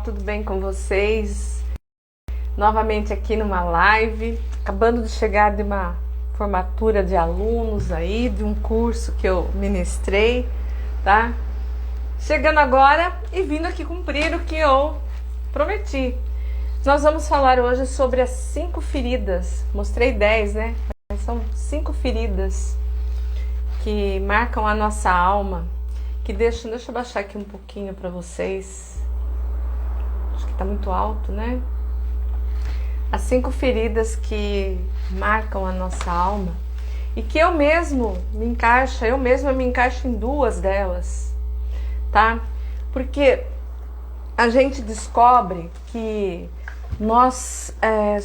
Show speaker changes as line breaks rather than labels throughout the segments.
Tudo bem com vocês? Novamente aqui numa live, acabando de chegar de uma formatura de alunos aí, de um curso que eu ministrei, tá? Chegando agora e vindo aqui cumprir o que eu prometi. Nós vamos falar hoje sobre as 5 feridas, mostrei 10, né? Mas são 5 feridas que marcam a nossa alma, que deixa eu baixar aqui um pouquinho para vocês. Acho que tá muito alto, né? As 5 feridas que marcam a nossa alma e que eu mesma me encaixo em 2 delas, tá? Porque a gente descobre que nós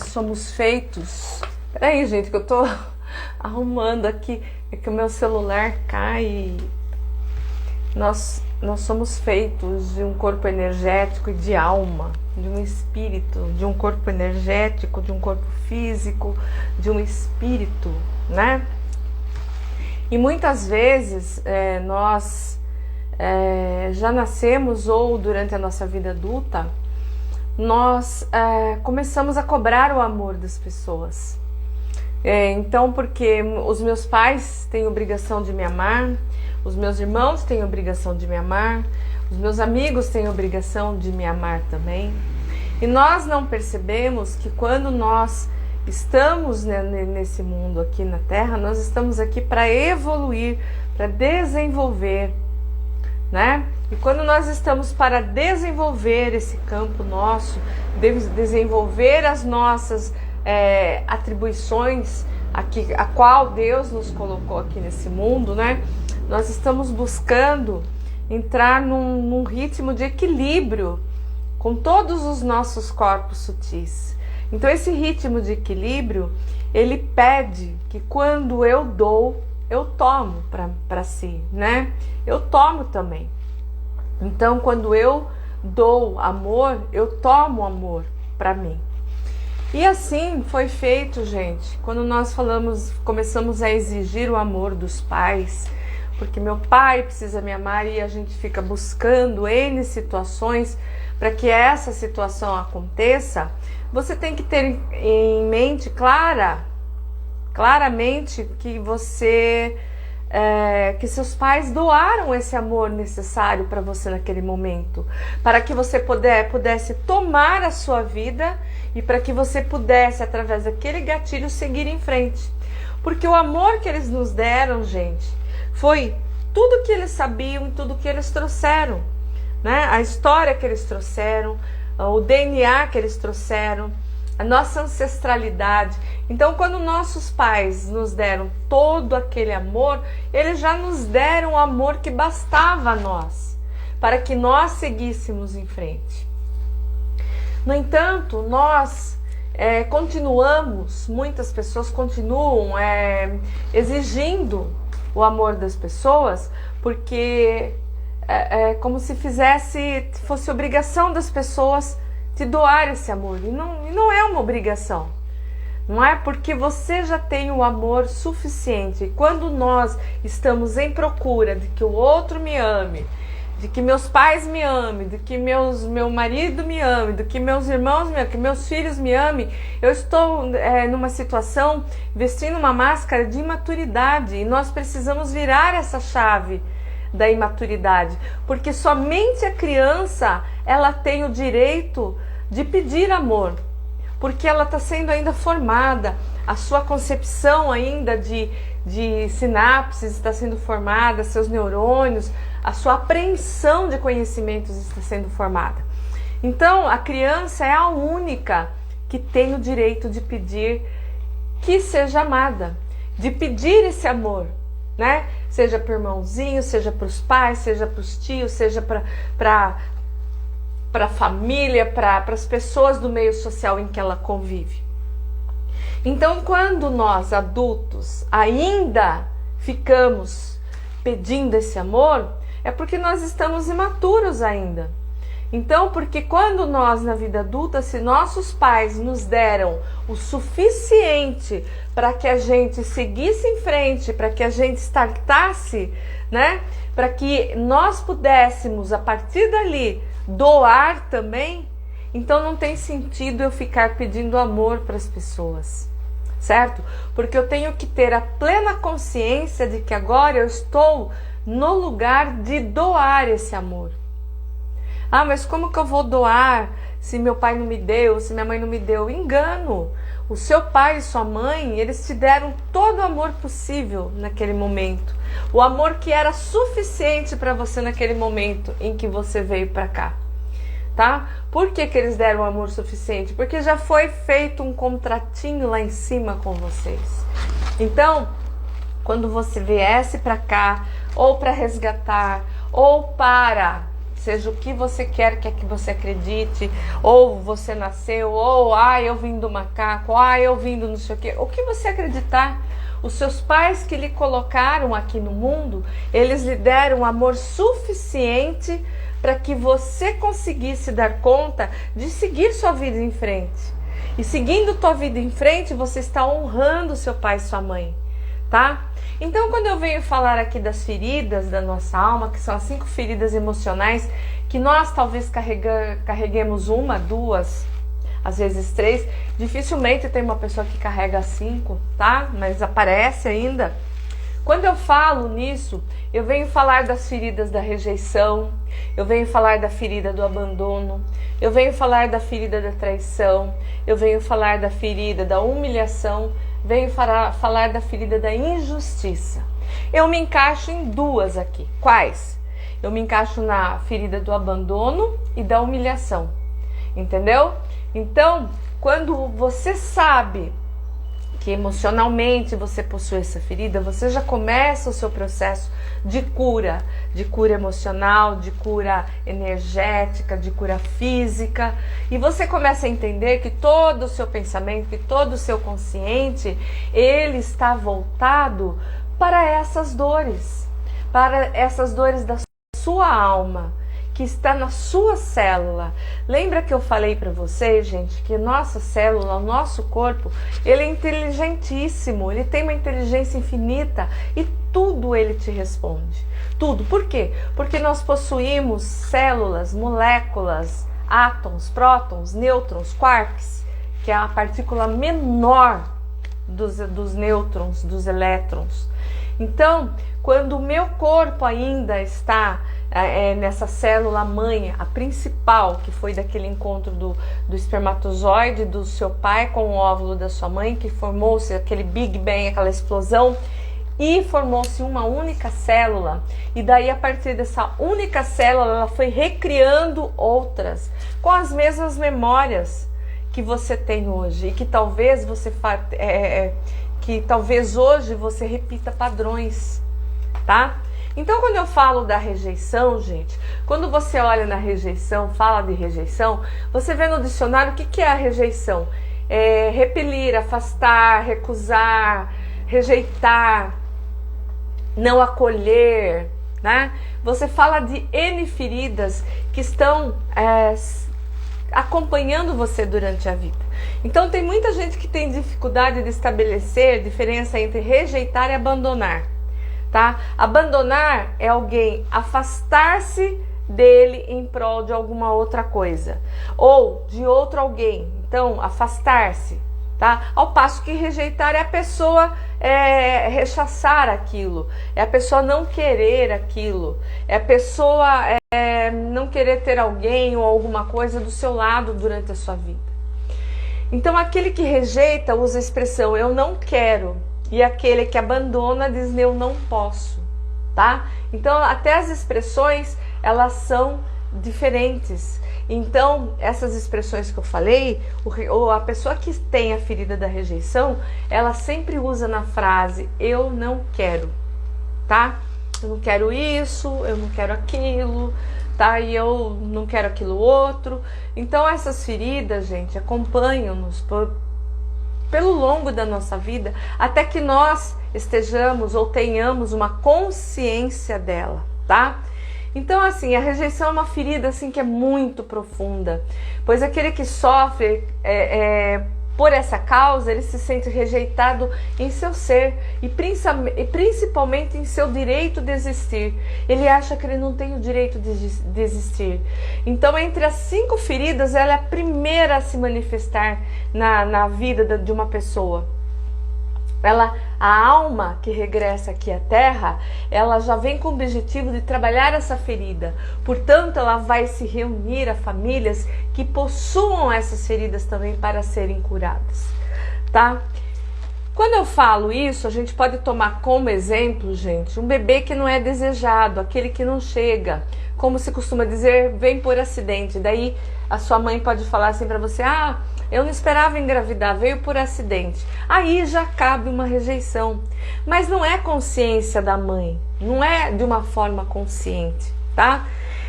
somos feitos... Peraí, gente, que eu tô arrumando aqui, é que o meu celular cai e... Nós somos feitos de um corpo energético e de alma, de um espírito, de um corpo energético, de um corpo físico, de um espírito, né? E muitas vezes nós já nascemos ou durante a nossa vida adulta, nós começamos a cobrar o amor das pessoas. Então, porque os meus pais têm obrigação de me amar, os meus irmãos têm obrigação de me amar, os meus amigos têm obrigação de me amar também. E nós não percebemos que quando nós estamos nesse mundo aqui na Terra, nós estamos aqui para evoluir, para desenvolver, né? E quando nós estamos para desenvolver esse campo nosso, desenvolver as nossas atribuições a qual Deus nos colocou aqui nesse mundo, né? Nós estamos buscando entrar num ritmo de equilíbrio com todos os nossos corpos sutis. Então esse ritmo de equilíbrio, ele pede que quando eu dou, eu tomo para si, né? Eu tomo também. Então quando eu dou amor, eu tomo amor para mim. E assim foi feito, gente, quando nós começamos a exigir o amor dos pais, porque meu pai precisa me amar e a gente fica buscando N situações para que essa situação aconteça. Você tem que ter em mente claramente que que seus pais doaram esse amor necessário para você naquele momento, para que você pudesse tomar a sua vida e para que você pudesse, através daquele gatilho, seguir em frente. Porque o amor que eles nos deram, gente, foi tudo que eles sabiam e tudo que eles trouxeram, né? A história que eles trouxeram, o DNA que eles trouxeram, a nossa ancestralidade. Então, quando nossos pais nos deram todo aquele amor, eles já nos deram o amor que bastava a nós, para que nós seguíssemos em frente. No entanto, nós muitas pessoas continuam exigindo o amor das pessoas, porque como se fosse obrigação das pessoas te doar esse amor, e não é uma obrigação, não é? Porque você já tem o amor suficiente. E quando nós estamos em procura de que o outro me ame, de que meus pais me amem, de que meu marido me ame, de que meus irmãos me amem, que meus filhos me amem, eu estou numa situação, vestindo uma máscara de imaturidade, e nós precisamos virar essa chave da imaturidade, porque somente a criança ela tem o direito de pedir amor, porque ela está sendo ainda formada, a sua concepção ainda de sinapses está sendo formada, seus neurônios, a sua apreensão de conhecimentos está sendo formada. Então a criança é a única que tem o direito de pedir que seja amada, de pedir esse amor, né? Seja para o irmãozinho, seja para os pais, seja para os tios, seja para a família, para as pessoas do meio social em que ela convive. Então, quando nós adultos ainda ficamos pedindo esse amor, é porque nós estamos imaturos ainda. Então, porque quando nós na vida adulta, se nossos pais nos deram o suficiente para que a gente seguisse em frente, para que a gente startasse, né? Para que nós pudéssemos, a partir dali, doar também, então não tem sentido eu ficar pedindo amor para as pessoas, certo? Porque eu tenho que ter a plena consciência de que agora eu estou no lugar de doar esse amor. Ah, mas como que eu vou doar se meu pai não me deu, se minha mãe não me deu? Engano! O seu pai e sua mãe, eles te deram todo o amor possível naquele momento. O amor que era suficiente para você naquele momento em que você veio para cá. Tá? Por que eles deram o amor suficiente? Porque já foi feito um contratinho lá em cima com vocês. Então, quando você viesse para cá, ou para resgatar, ou para... seja o que você quer que você acredite, ou você nasceu, ou eu vim do macaco, eu vim do não sei o que, o que você acreditar. Os seus pais que lhe colocaram aqui no mundo, eles lhe deram amor suficiente para que você conseguisse dar conta de seguir sua vida em frente. E seguindo tua vida em frente, você está honrando seu pai e sua mãe, tá? Então, quando eu venho falar aqui das feridas da nossa alma, que são as 5 feridas emocionais, que nós talvez carreguemos 1, 2, às vezes 3, dificilmente tem uma pessoa que carrega 5, tá? Mas aparece ainda. Quando eu falo nisso, eu venho falar das feridas da rejeição, eu venho falar da ferida do abandono, eu venho falar da ferida da traição, eu venho falar da ferida da humilhação, venho falar da ferida da injustiça. Eu me encaixo em 2 aqui. Quais? Eu me encaixo na ferida do abandono e da humilhação. Entendeu? Então, quando você sabe que emocionalmente você possui essa ferida, você já começa o seu processo de cura emocional, de cura energética, de cura física, e você começa a entender que todo o seu pensamento, que todo o seu consciente, ele está voltado para essas dores da sua alma, que está na sua célula. Lembra que eu falei para vocês, gente, que nossa célula, o nosso corpo, ele é inteligentíssimo, ele tem uma inteligência infinita e tudo ele te responde. Tudo. Por quê? Porque nós possuímos células, moléculas, átomos, prótons, nêutrons, quarks, que é a partícula menor dos nêutrons, dos elétrons. Então, quando o meu corpo ainda está nessa célula mãe, a principal, que foi daquele encontro do espermatozoide do seu pai com o óvulo da sua mãe, que formou-se aquele Big Bang, aquela explosão, e formou-se uma única célula, e daí a partir dessa única célula ela foi recriando outras, com as mesmas memórias que você tem hoje, e que talvez talvez hoje você repita padrões, tá? Então, quando eu falo da rejeição, gente, quando você olha na rejeição, fala de rejeição, você vê no dicionário o que é a rejeição? É repelir, afastar, recusar, rejeitar, não acolher, né? Você fala de N feridas que estão acompanhando você durante a vida. Então, tem muita gente que tem dificuldade de estabelecer diferença entre rejeitar e abandonar. Tá? Abandonar é alguém afastar-se dele em prol de alguma outra coisa ou de outro alguém. Então, afastar-se, tá? Ao passo que rejeitar é a pessoa rechaçar aquilo, é a pessoa não querer aquilo, é a pessoa não querer ter alguém ou alguma coisa do seu lado durante a sua vida. Então, aquele que rejeita usa a expressão eu não quero. E aquele que abandona diz eu não posso, tá? Então, até as expressões, elas são diferentes. Então, essas expressões que eu falei, a pessoa que tem a ferida da rejeição, ela sempre usa na frase eu não quero, tá? Eu não quero isso, eu não quero aquilo, tá? E eu não quero aquilo outro. Então, essas feridas, gente, acompanham-nos pelo longo da nossa vida, até que nós estejamos ou tenhamos uma consciência dela, tá? Então, assim, a rejeição é uma ferida, assim, que é muito profunda, pois aquele que sofre por essa causa, ele se sente rejeitado em seu ser e principalmente em seu direito de existir. Ele acha que ele não tem o direito de existir. Então, entre as 5 feridas, ela é a primeira a se manifestar na vida de uma pessoa. A alma que regressa aqui à Terra, ela já vem com o objetivo de trabalhar essa ferida. Portanto, ela vai se reunir a famílias que possuam essas feridas também para serem curadas, tá? Quando eu falo isso, a gente pode tomar como exemplo, gente, um bebê que não é desejado, aquele que não chega. Como se costuma dizer, vem por acidente. Daí a sua mãe pode falar assim para você, eu não esperava engravidar, veio por acidente. Aí já cabe uma rejeição. Mas não é consciência da mãe, não é de uma forma consciente, tá?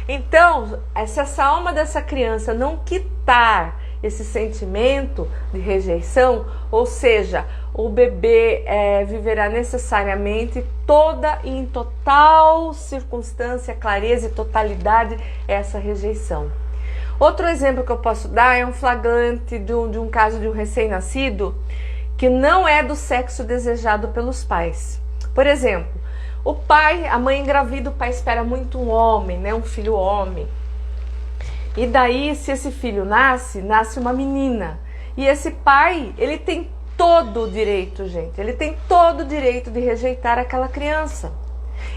Então, se essa alma dessa criança não quitar esse sentimento de rejeição, ou seja, o bebê viverá necessariamente toda e em total circunstância, clareza e totalidade essa rejeição. Outro exemplo que eu posso dar é um flagrante de um caso de um recém-nascido que não é do sexo desejado pelos pais. Por exemplo, a mãe engravida, o pai espera muito um homem, né, um filho homem. E daí, se esse filho nasce uma menina. E esse pai, ele tem todo o direito, gente, ele tem todo o direito de rejeitar aquela criança.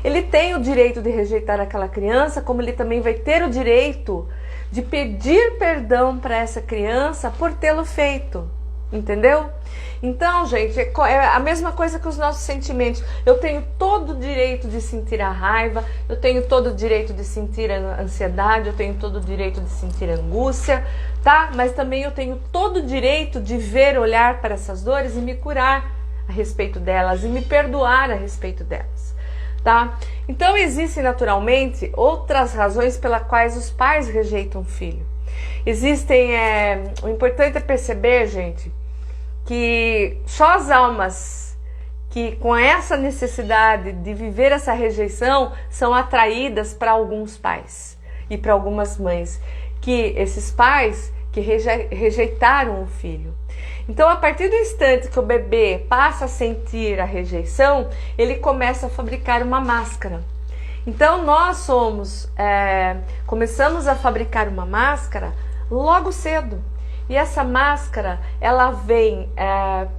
Ele tem o direito de rejeitar aquela criança, como ele também vai ter o direito de pedir perdão para essa criança por tê-lo feito, entendeu? Então, gente, é a mesma coisa que os nossos sentimentos. Eu tenho todo o direito de sentir a raiva, eu tenho todo o direito de sentir a ansiedade, eu tenho todo o direito de sentir a angústia, tá? Mas também eu tenho todo o direito de ver, olhar para essas dores e me curar a respeito delas e me perdoar a respeito delas. Tá? Então existem naturalmente outras razões pelas quais os pais rejeitam o filho. O importante é perceber, gente, que só as almas que com essa necessidade de viver essa rejeição são atraídas para alguns pais e para algumas mães, que esses pais que rejeitaram o filho. Então, a partir do instante que o bebê passa a sentir a rejeição, ele começa a fabricar uma máscara. Então, nós começamos a fabricar uma máscara logo cedo. E essa máscara, ela vem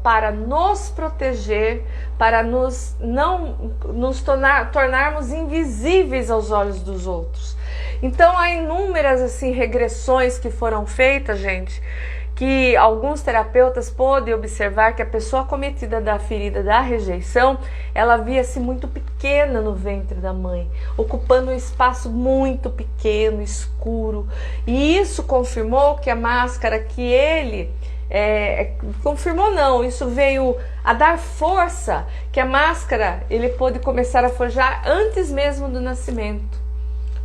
para nos proteger, para nos tornarmos invisíveis aos olhos dos outros. Então, há inúmeras regressões que foram feitas, gente, que alguns terapeutas podem observar que a pessoa acometida da ferida da rejeição, ela via-se muito pequena no ventre da mãe, ocupando um espaço muito pequeno, escuro. E isso confirmou que a máscara que ele... confirmou não, isso veio a dar força, que a máscara ele pôde começar a forjar antes mesmo do nascimento.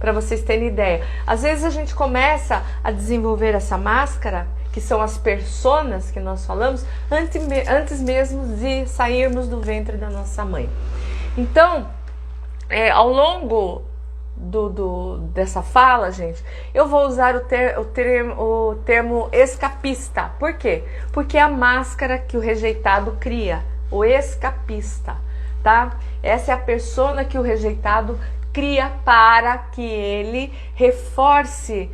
Para vocês terem ideia. Às vezes a gente começa a desenvolver essa máscara, que são as personas que nós falamos, antes mesmo de sairmos do ventre da nossa mãe. Então, ao longo dessa fala, gente, eu vou usar o termo escapista. Por quê? Porque é a máscara que o rejeitado cria, o escapista, tá? Essa é a persona que o rejeitado cria para que ele reforce,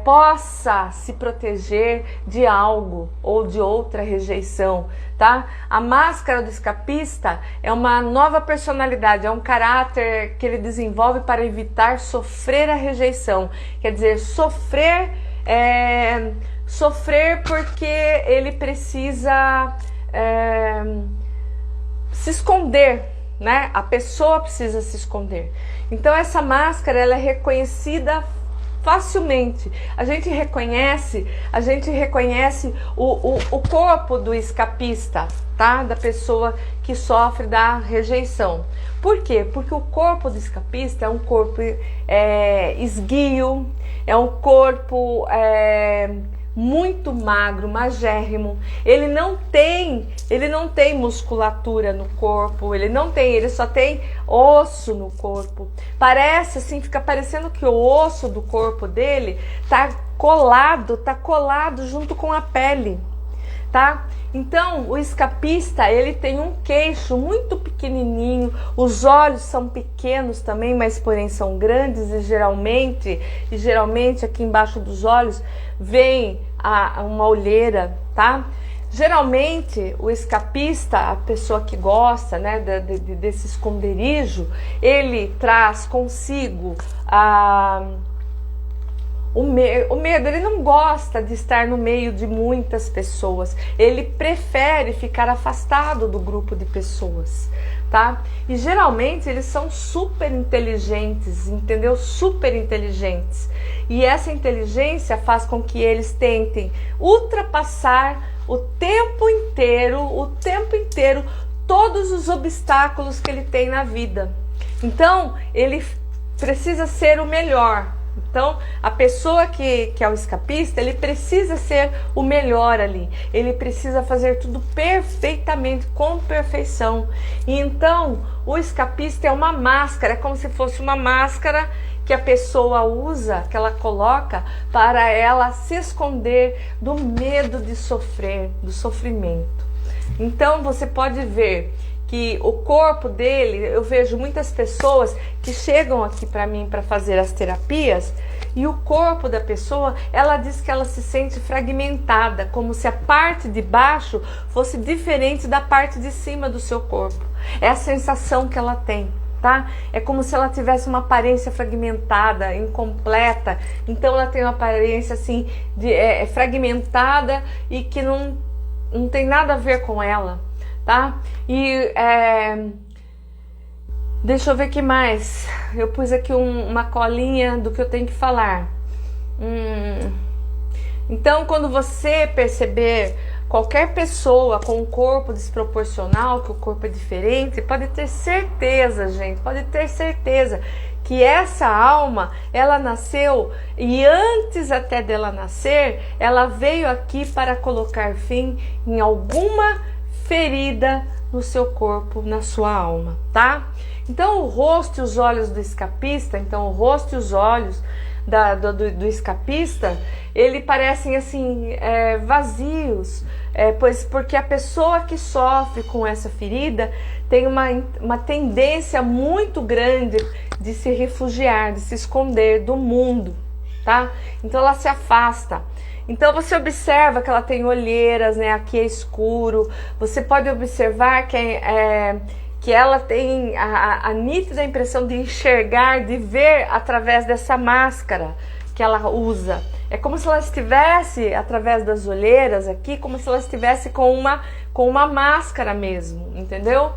possa se proteger de algo ou de outra rejeição, tá? A máscara do escapista é uma nova personalidade, é um caráter que ele desenvolve para evitar sofrer a rejeição. Quer dizer, sofrer porque ele precisa se esconder, né? A pessoa precisa se esconder. Então essa máscara, ela é reconhecida facilmente. A gente reconhece o corpo do escapista, tá? Da pessoa que sofre da rejeição. Por quê? Porque o corpo do escapista é um corpo esguio, é um corpo muito magro, magérrimo. Ele não tem musculatura no corpo, ele só tem osso no corpo. Parece assim, fica parecendo que o osso do corpo dele tá colado junto com a pele, tá? Então, o escapista, ele tem um queixo muito pequenininho, os olhos são pequenos também, mas porém são grandes e geralmente aqui embaixo dos olhos vem uma olheira, tá? Geralmente, o escapista, a pessoa que gosta, né, desse esconderijo, ele traz consigo o medo. Ele não gosta de estar no meio de muitas pessoas, ele prefere ficar afastado do grupo de pessoas, tá? E geralmente eles são super inteligentes, entendeu? Super inteligentes. E essa inteligência faz com que eles tentem ultrapassar o tempo inteiro, todos os obstáculos que ele tem na vida. Então, ele precisa ser o melhor. Então, a pessoa que é o escapista, ele precisa ser o melhor ali. Ele precisa fazer tudo perfeitamente, com perfeição. E então, o escapista é uma máscara, é como se fosse uma máscara que a pessoa usa, que ela coloca para ela se esconder do medo de sofrer, do sofrimento. Então, você pode ver que o corpo dele, eu vejo muitas pessoas que chegam aqui para mim para fazer as terapias, e o corpo da pessoa, ela diz que ela se sente fragmentada, como se a parte de baixo fosse diferente da parte de cima do seu corpo. É a sensação que ela tem, tá? É como se ela tivesse uma aparência fragmentada, incompleta. Então ela tem uma aparência assim, fragmentada e que não tem nada a ver com ela, tá? E deixa eu ver o que mais. Eu pus aqui uma colinha do que eu tenho que falar. Então, quando você perceber qualquer pessoa com um corpo desproporcional, que o corpo é diferente, pode ter certeza, gente, pode ter certeza que essa alma, ela nasceu, e antes até dela nascer, ela veio aqui para colocar fim em alguma ferida no seu corpo, na sua alma, tá? Então o rosto e os olhos do escapista, então o rosto e os olhos do escapista, ele parecem assim vazios, porque a pessoa que sofre com essa ferida tem uma tendência muito grande de se refugiar, de se esconder do mundo, tá? Então ela se afasta. Então você observa que ela tem olheiras, né? Aqui é escuro. Você pode observar que ela tem a nítida impressão de enxergar, de ver através dessa máscara que ela usa. É como se ela estivesse, através das olheiras aqui, como se ela estivesse com uma máscara mesmo, entendeu?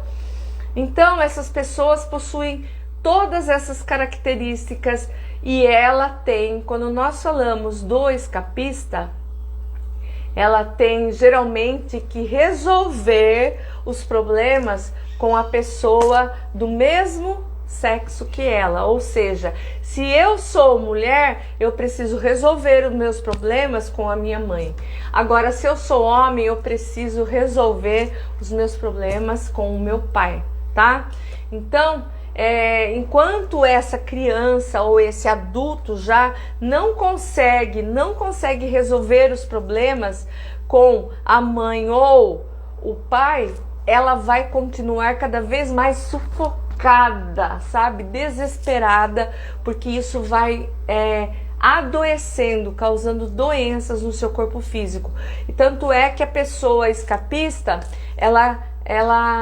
Então essas pessoas possuem todas essas características. E ela tem, quando nós falamos do escapista, ela tem geralmente que resolver os problemas com a pessoa do mesmo sexo que ela. Ou seja, se eu sou mulher, eu preciso resolver os meus problemas com a minha mãe. Agora, se eu sou homem, eu preciso resolver os meus problemas com o meu pai, tá? Então, enquanto essa criança ou esse adulto já não consegue resolver os problemas com a mãe ou o pai, ela vai continuar cada vez mais sufocada, sabe? Desesperada, porque isso vai adoecendo, causando doenças no seu corpo físico. E tanto é que a pessoa escapista, ela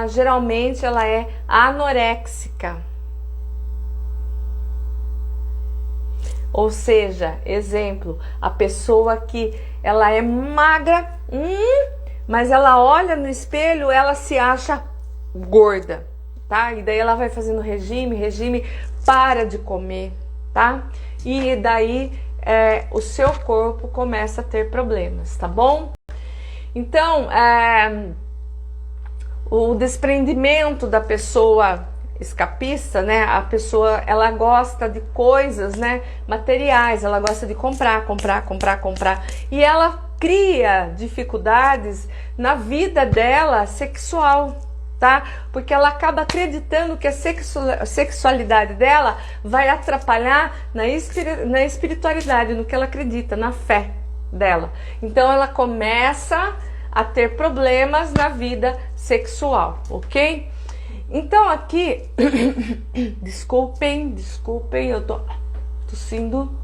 geralmente ela é anoréxica. Ou seja, exemplo, a pessoa que ela é magra, mas ela olha no espelho, ela se acha gorda, tá? E daí ela vai fazendo regime, para de comer, tá? E daí o seu corpo começa a ter problemas, tá bom? Então, o desprendimento da pessoa escapista, né? A pessoa, ela gosta de coisas, né? Materiais, ela gosta de comprar. E ela cria dificuldades na vida dela sexual, tá? Porque ela acaba acreditando que a sexualidade dela vai atrapalhar na espiritualidade, no que ela acredita, na fé dela. Então ela começa a ter problemas na vida sexual, ok? Então aqui, desculpem, eu tô tossindo.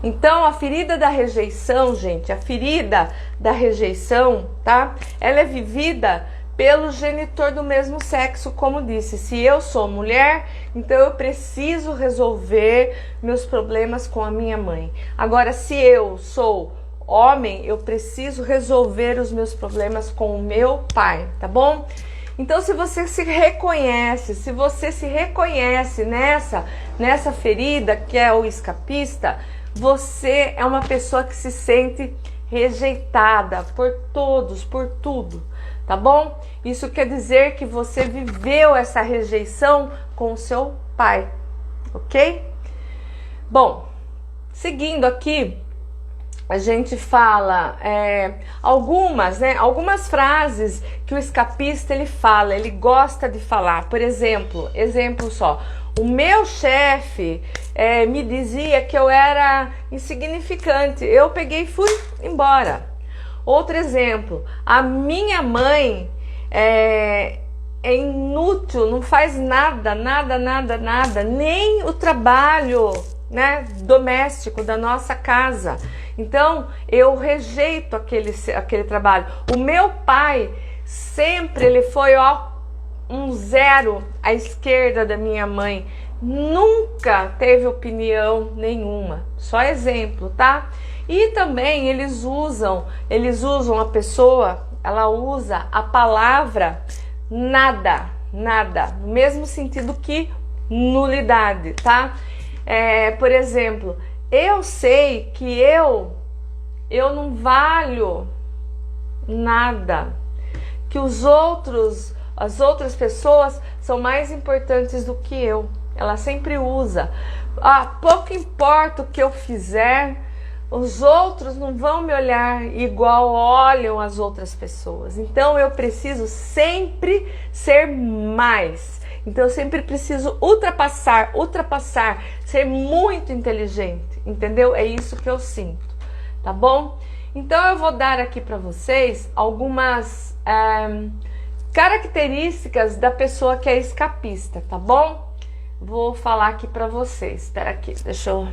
Então a ferida da rejeição, gente, a ferida da rejeição, tá? Ela é vivida pelo genitor do mesmo sexo, como disse. Se eu sou mulher, então eu preciso resolver meus problemas com a minha mãe. Agora, se eu sou homem, eu preciso resolver os meus problemas com o meu pai, tá bom? Então, se você se reconhece, nessa ferida que é o escapista, você é uma pessoa que se sente rejeitada por todos, por tudo, tá bom? Isso quer dizer que você viveu essa rejeição com o seu pai, ok? Bom, seguindo aqui, a gente fala algumas frases que o escapista ele gosta de falar. Por exemplo, o meu chefe me dizia que eu era insignificante, eu peguei e fui embora. Outro exemplo, a minha mãe é inútil, não faz nada, nem o trabalho, né, doméstico da nossa casa. Então eu rejeito aquele trabalho. O meu pai sempre ele foi um zero à esquerda da minha mãe, nunca teve opinião nenhuma. Só exemplo, tá? E também eles usam a pessoa, ela usa a palavra nada, no mesmo sentido que nulidade, tá? Por exemplo, eu sei que eu não valho nada, que as outras pessoas são mais importantes do que eu. Ela sempre usa. Pouco importa o que eu fizer, os outros não vão me olhar igual olham as outras pessoas. Então eu preciso sempre ser mais. Então eu sempre preciso ultrapassar, ser muito inteligente, entendeu? É isso que eu sinto, tá bom? Então eu vou dar aqui para vocês algumas características da pessoa que é escapista, tá bom? Vou falar aqui para vocês. Espera aqui, deixa eu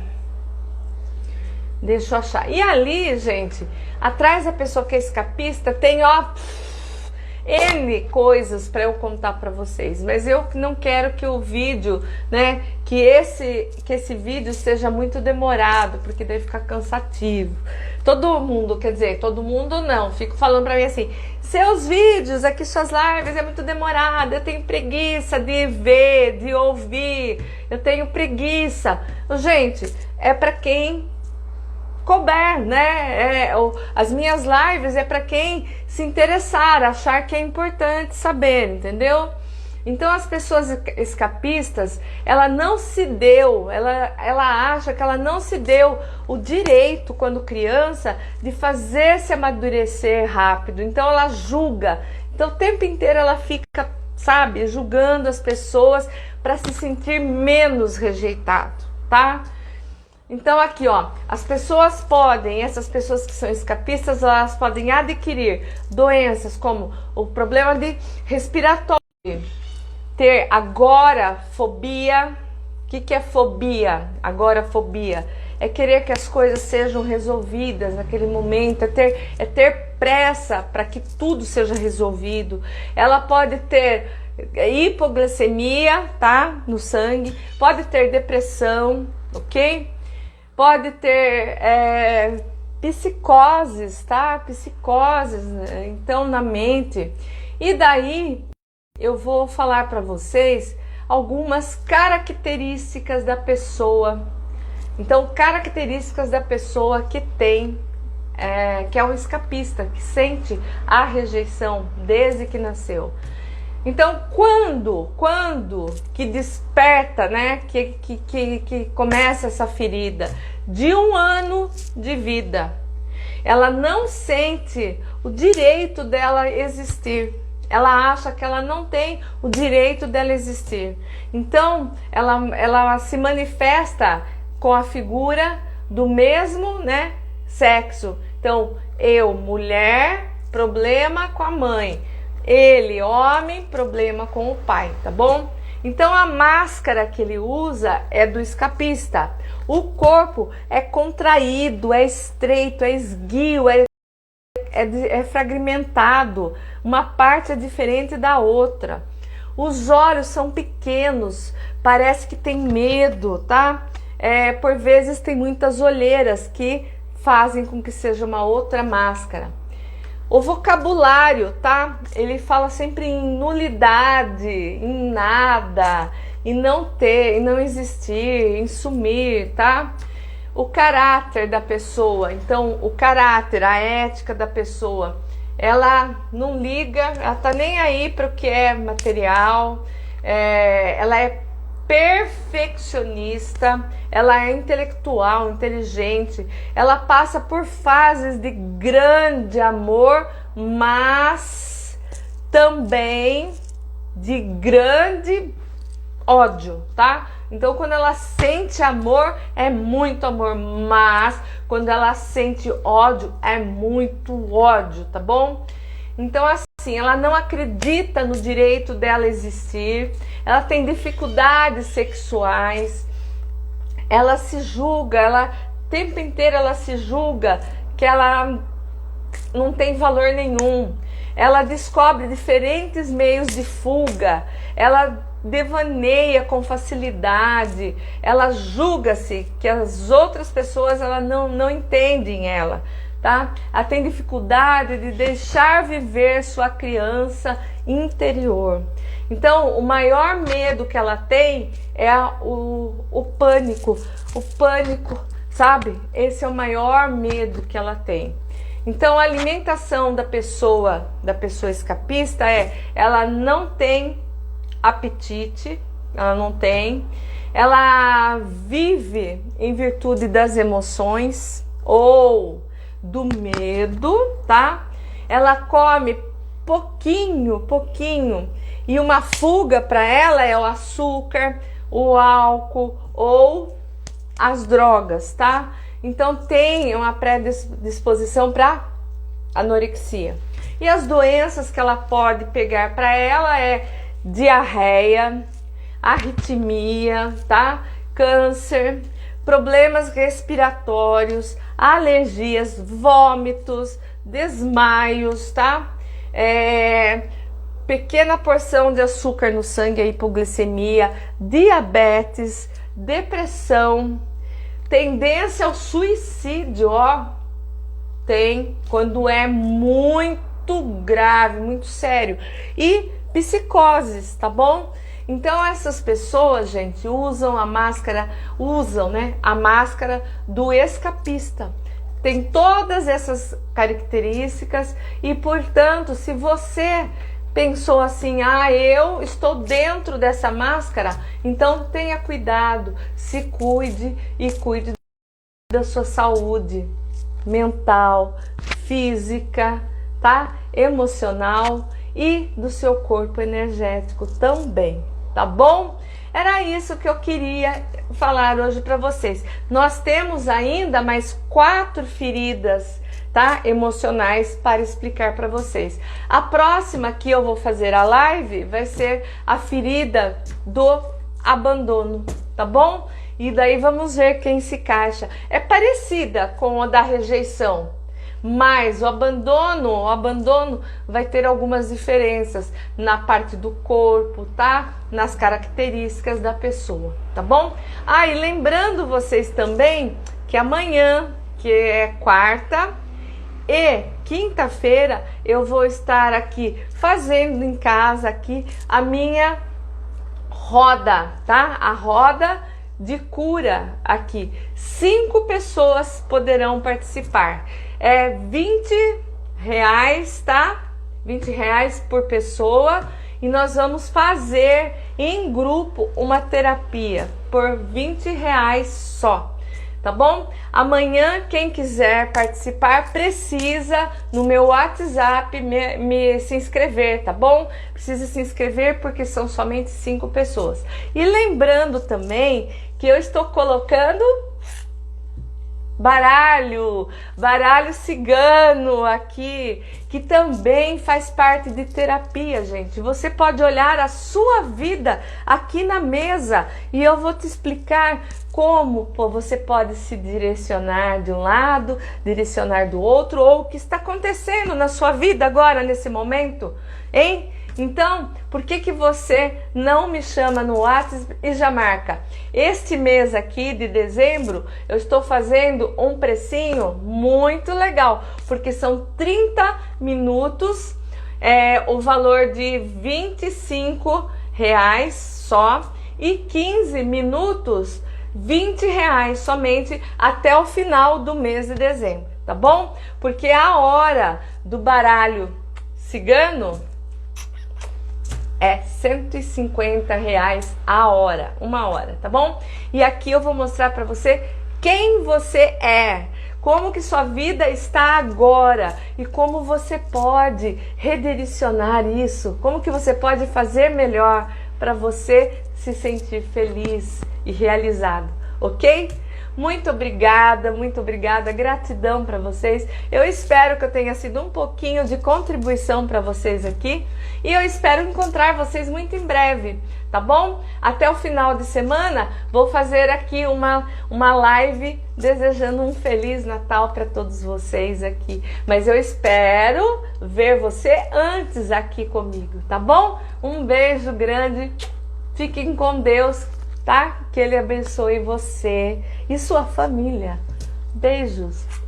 achar. E ali, gente, atrás da pessoa que é escapista tem N coisas para eu contar para vocês, mas eu não quero que o vídeo, né, que esse vídeo seja muito demorado, porque daí fica cansativo. Todo mundo não, fico falando para mim assim, seus vídeos aqui, suas lives é muito demorado, eu tenho preguiça de ver, de ouvir, eu tenho preguiça. Gente, é para quem couber, né? As minhas lives é para quem se interessar, achar que é importante saber, entendeu? Então as pessoas escapistas, ela acha que ela não se deu o direito quando criança de fazer se amadurecer rápido. Então ela julga. Então o tempo inteiro ela fica, sabe, julgando as pessoas para se sentir menos rejeitado, tá? Então aqui, essas pessoas que são escapistas, elas podem adquirir doenças como o problema de respiratório, ter agorafobia. O que é fobia? Agorafobia é querer que as coisas sejam resolvidas naquele momento, é ter pressa para que tudo seja resolvido. Ela pode ter hipoglicemia, tá? No sangue, pode ter depressão, ok? Pode ter psicoses, tá? Psicoses, então, na mente. E daí, eu vou falar para vocês algumas características da pessoa. Então, características da pessoa que tem, que é um escapista, que sente a rejeição desde que nasceu. Então, quando que desperta, né, que começa essa ferida? De 1 ano de vida. Ela não sente o direito dela existir. Ela acha que ela não tem o direito dela existir. Então, ela se manifesta com a figura do mesmo, né, sexo. Então, eu, mulher, problema com a mãe. Ele, homem, problema com o pai, tá bom? Então a máscara que ele usa é do escapista. O corpo é contraído, é estreito, é esguio, é fragmentado. Uma parte é diferente da outra. Os olhos são pequenos, parece que tem medo, tá? Por vezes tem muitas olheiras que fazem com que seja uma outra máscara. O vocabulário, tá? Ele fala sempre em nulidade, em nada, em não ter, em não existir, em sumir, tá? O caráter da pessoa, então o caráter, a ética da pessoa, ela não liga, ela tá nem aí para o que é material, ela é perfeccionista, ela é intelectual, inteligente, ela passa por fases de grande amor, mas também de grande ódio, tá? Então quando ela sente amor, é muito amor, mas quando ela sente ódio, é muito ódio, tá bom? Então assim, ela não acredita no direito dela existir, ela tem dificuldades sexuais, ela se julga, o tempo inteiro ela se julga que ela não tem valor nenhum, ela descobre diferentes meios de fuga, ela devaneia com facilidade, ela julga-se que as outras pessoas não entendem ela, tá? Ela tem dificuldade de deixar viver sua criança interior. Então, o maior medo que ela tem é o pânico. O pânico, sabe? Esse é o maior medo que ela tem. Então, a alimentação da pessoa escapista ela não tem apetite, ela não tem. Ela vive em virtude das emoções ou do medo, tá? Ela come pouquinho, e uma fuga para ela é o açúcar, o álcool ou as drogas, tá? Então tem uma predisposição para anorexia. E as doenças que ela pode pegar para ela é diarreia, arritmia, tá? Câncer, problemas respiratórios, alergias, vômitos, desmaios, tá? Pequena porção de açúcar no sangue, a hipoglicemia, diabetes, depressão, tendência ao suicídio, tem quando é muito grave, muito sério, e psicoses, tá bom? Então essas pessoas, gente, usam a máscara do escapista. Tem todas essas características e, portanto, se você pensou assim, eu estou dentro dessa máscara, então tenha cuidado, se cuide e cuide da sua saúde mental, física, tá? Emocional e do seu corpo energético também, tá bom? Era isso que eu queria falar hoje para vocês. Nós temos ainda mais 4 feridas, tá? Emocionais para explicar para vocês. A próxima que eu vou fazer a live vai ser a ferida do abandono, tá bom? E daí vamos ver quem se encaixa. É parecida com a da rejeição, mas o abandono vai ter algumas diferenças na parte do corpo, tá? Nas características da pessoa, tá bom? E lembrando vocês também que amanhã, que é quarta e quinta-feira, eu vou estar aqui fazendo em casa aqui a minha roda, tá? A roda de cura aqui. 5 pessoas poderão participar. É R$20, tá? R$20 por pessoa. E nós vamos fazer em grupo uma terapia por R$20 só, tá bom? Amanhã, quem quiser participar, precisa no meu WhatsApp se inscrever, tá bom? Precisa se inscrever porque são somente 5 pessoas. E lembrando também que eu estou colocando baralho cigano aqui, que também faz parte de terapia, gente. Você pode olhar a sua vida aqui na mesa e eu vou te explicar como você pode se direcionar de um lado, direcionar do outro, ou o que está acontecendo na sua vida agora, nesse momento, hein? Então, por que você não me chama no WhatsApp e já marca? Este mês aqui de dezembro, eu estou fazendo um precinho muito legal, porque são 30 minutos, o valor de R$25 só, e 15 minutos, R$20 somente, até o final do mês de dezembro, tá bom? Porque a hora do baralho cigano é R$150 a hora, 1 hora, tá bom? E aqui eu vou mostrar para você quem você é, como que sua vida está agora e como você pode redirecionar isso, como que você pode fazer melhor para você se sentir feliz e realizado, ok? Muito obrigada, gratidão para vocês. Eu espero que eu tenha sido um pouquinho de contribuição para vocês aqui e eu espero encontrar vocês muito em breve, tá bom? Até o final de semana vou fazer aqui uma live desejando um Feliz Natal para todos vocês aqui. Mas eu espero ver você antes aqui comigo, tá bom? Um beijo grande, fiquem com Deus, tá? Que Ele abençoe você e sua família. Beijos!